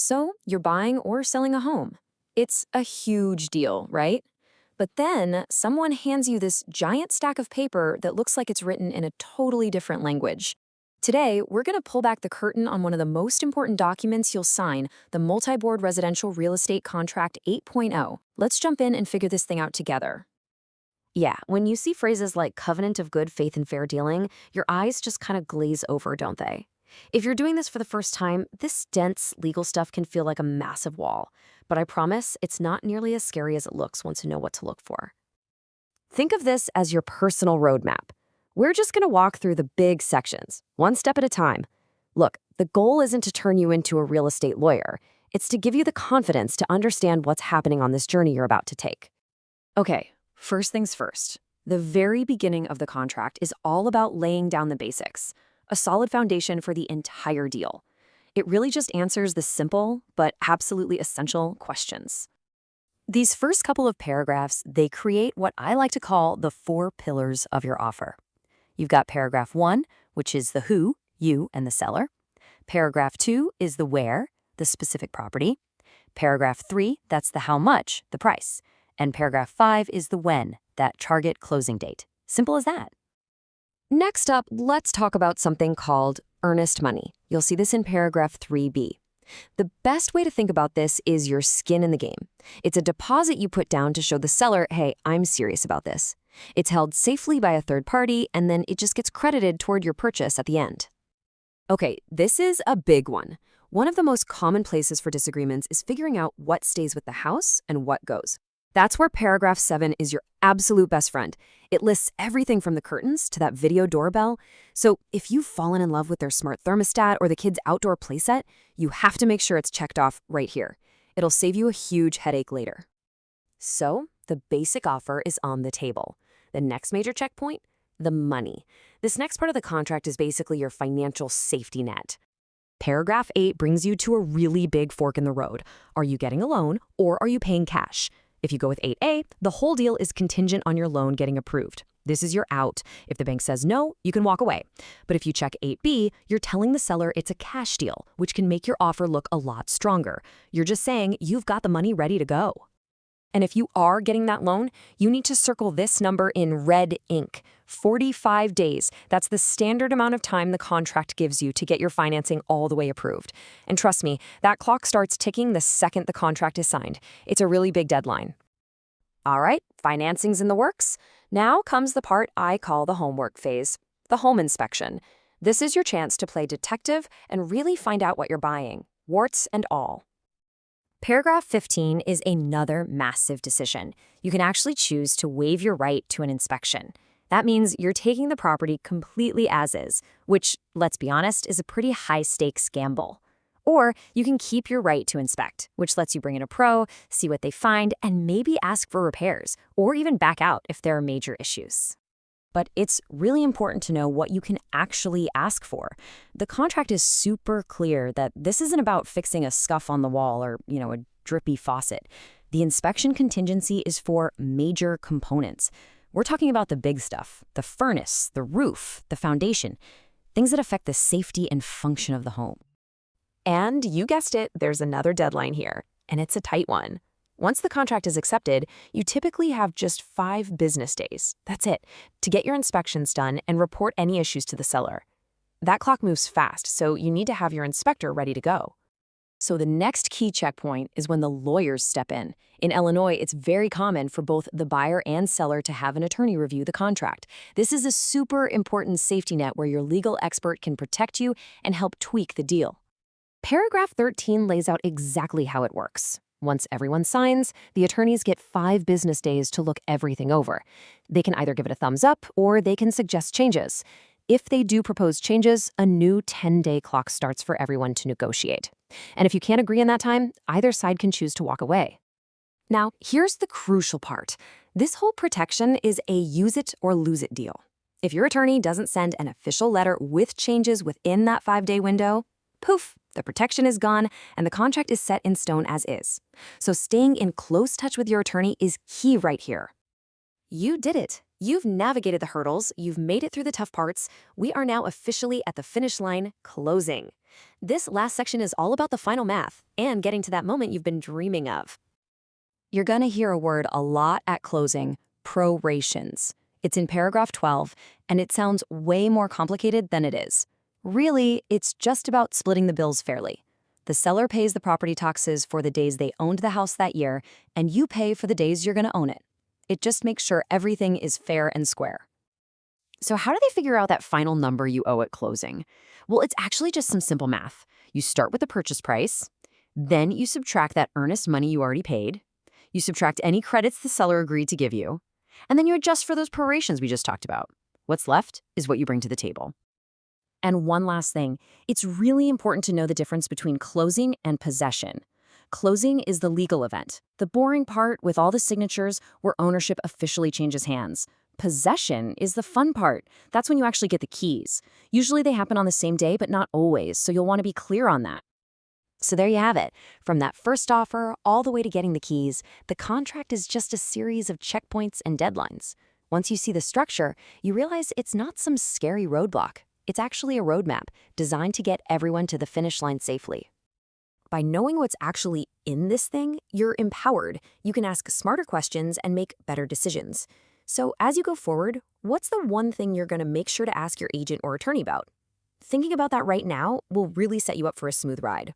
So you're buying or selling a home. It's a huge deal, right? But then someone hands you this giant stack of paper that looks like it's written in a totally different language. Today, we're going to pull back the curtain on one of the most important documents you'll sign, the Multi-Board Residential Real Estate Contract 8.0. Let's jump in and figure this thing out together. Yeah, when you see phrases like covenant of good faith and fair dealing, your eyes just kind of glaze over, don't they? If you're doing this for the first time, this dense legal stuff can feel like a massive wall. But I promise it's not nearly as scary as it looks once you know what to look for. Think of this as your personal roadmap. We're just going to walk through the big sections, one step at a time. Look, the goal isn't to turn you into a real estate lawyer. It's to give you the confidence to understand what's happening on this journey you're about to take. Okay, first things first. The very beginning of the contract is all about laying down the basics, a solid foundation for the entire deal. It really just answers the simple but absolutely essential questions. These first couple of paragraphs, they create what I like to call the 4 pillars of your offer. You've got paragraph 1, which is the who, you and the seller. Paragraph 2 is the where, the specific property. Paragraph 3, that's the how much, the price. And paragraph 5 is the when, that target closing date. Simple as that. Next up, let's talk about something called earnest money. You'll see this in paragraph 3b. The best way to think about this is your skin in the game. It's a deposit you put down to show the seller, hey, I'm serious about this. It's held safely by a third party, and then it just gets credited toward your purchase at the end. Okay, this is a big one. One of the most common places for disagreements is figuring out what stays with the house and what goes. That's where paragraph 7 is your absolute best friend. It lists everything from the curtains to that video doorbell. So if you've fallen in love with their smart thermostat or the kids' outdoor playset, you have to make sure it's checked off right here. It'll save you a huge headache later. So the basic offer is on the table. The next major checkpoint? The money. This next part of the contract is basically your financial safety net. Paragraph 8 brings you to a really big fork in the road. Are you getting a loan or are you paying cash? If you go with 8A, the whole deal is contingent on your loan getting approved. This is your out. If the bank says no, you can walk away. But if you check 8B, you're telling the seller it's a cash deal, which can make your offer look a lot stronger. You're just saying you've got the money ready to go. And if you are getting that loan, you need to circle this number in red ink. 45 days. That's the standard amount of time the contract gives you to get your financing all the way approved. And trust me, that clock starts ticking the second the contract is signed. It's a really big deadline. All right, financing's in the works. Now comes the part I call the homework phase, the home inspection. This is your chance to play detective and really find out what you're buying, warts and all. Paragraph 15 is another massive decision. You can actually choose to waive your right to an inspection. That means you're taking the property completely as is, which, let's be honest, is a pretty high-stakes gamble. Or you can keep your right to inspect, which lets you bring in a pro, see what they find, and maybe ask for repairs, or even back out if there are major issues. But it's really important to know what you can actually ask for. The contract is super clear that this isn't about fixing a scuff on the wall or, a drippy faucet. The inspection contingency is for major components. We're talking about the big stuff, the furnace, the roof, the foundation, things that affect the safety and function of the home. And you guessed it, there's another deadline here, and it's a tight one. Once the contract is accepted, you typically have just 5 business days, that's it, to get your inspections done and report any issues to the seller. That clock moves fast, so you need to have your inspector ready to go. So the next key checkpoint is when the lawyers step in. In Illinois, it's very common for both the buyer and seller to have an attorney review the contract. This is a super important safety net where your legal expert can protect you and help tweak the deal. Paragraph 13 lays out exactly how it works. Once everyone signs, the attorneys get 5 business days to look everything over. They can either give it a thumbs up or they can suggest changes. If they do propose changes, a new 10-day clock starts for everyone to negotiate. And if you can't agree in that time, either side can choose to walk away. Now, here's the crucial part. This whole protection is a use it or lose it deal. If your attorney doesn't send an official letter with changes within that 5-day window, poof, the protection is gone and the contract is set in stone as is. So staying in close touch with your attorney is key right here. You did it. You've navigated the hurdles, you've made it through the tough parts. We are now officially at the finish line, closing. This last section is all about the final math and getting to that moment you've been dreaming of. You're going to hear a word a lot at closing: prorations. It's in paragraph 12, and it sounds way more complicated than it is. Really, it's just about splitting the bills fairly. The seller pays the property taxes for the days they owned the house that year, and you pay for the days you're going to own it. It just makes sure everything is fair and square. So, how do they figure out that final number you owe at closing? Well, it's actually just some simple math. You start with the purchase price, then you subtract that earnest money you already paid, you subtract any credits the seller agreed to give you, and then you adjust for those prorations we just talked about. What's left is what you bring to the table. And one last thing, it's really important to know the difference between closing and possession. Closing is the legal event, the boring part with all the signatures where ownership officially changes hands. Possession is the fun part. That's when you actually get the keys. Usually they happen on the same day, but not always, so you'll want to be clear on that. So there you have it. From that first offer all the way to getting the keys, the contract is just a series of checkpoints and deadlines. Once you see the structure, you realize it's not some scary roadblock. It's actually a roadmap designed to get everyone to the finish line safely. By knowing what's actually in this thing, you're empowered. You can ask smarter questions and make better decisions. So as you go forward, what's the one thing you're going to make sure to ask your agent or attorney about? Thinking about that right now will really set you up for a smooth ride.